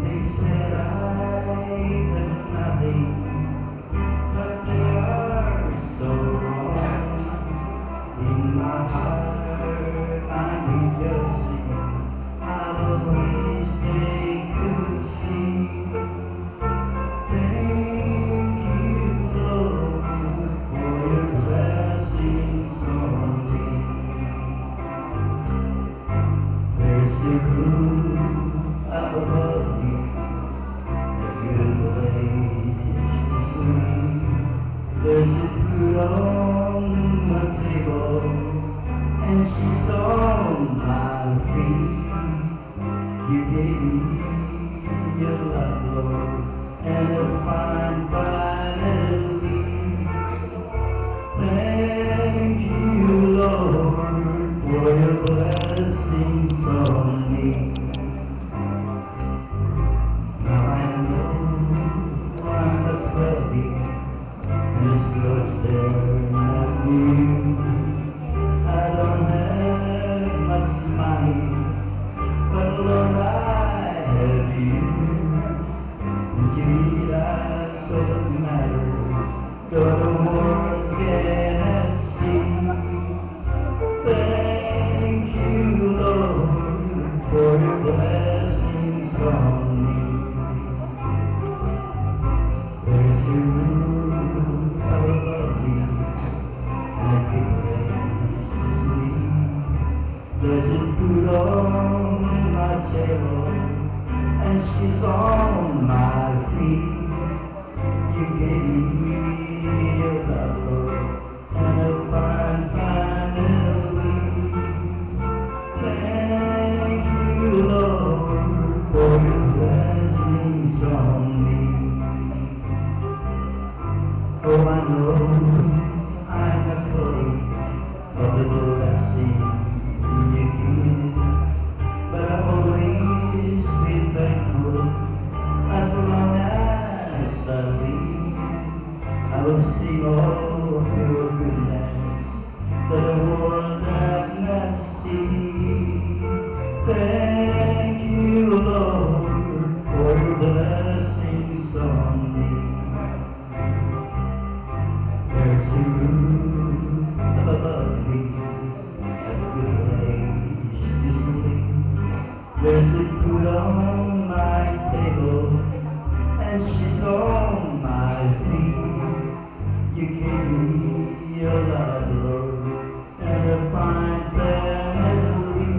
They said I am nothing, but they are so wrong. In my heart I'm rejoicing out of which they could see. Thank you, Lord, for your blessings on me. There's a room up above me, a good place to sleep. There's a food on my table, and she's on my feet. You gave me your love, Lord, and a fine finally. Thank you, Lord, for your blessings on me. Now I know I'm not worthy, and His love's there not new. I don't have much money, but Lord, I have you. And to me that's all that matters, though the world cannot see. Thank you, Lord, for your blessings on me. There's a room above me, and a good place to sleep. There's a food on my table, and she's on my feet. You gave me your love, Lord, and a fine finally. Thank you, Lord, for your blessings on me. Oh, I know I'm not fully of the blessing you give, but I've always been thankful. As long as I live, I will sing all of your goodness that the world does not see. Thank you, Lord, for your blessings on me. There's a room above me, a good place to sleep. There's a food on my table, and she's on my feet. You gave me your love, Lord, and a fine family.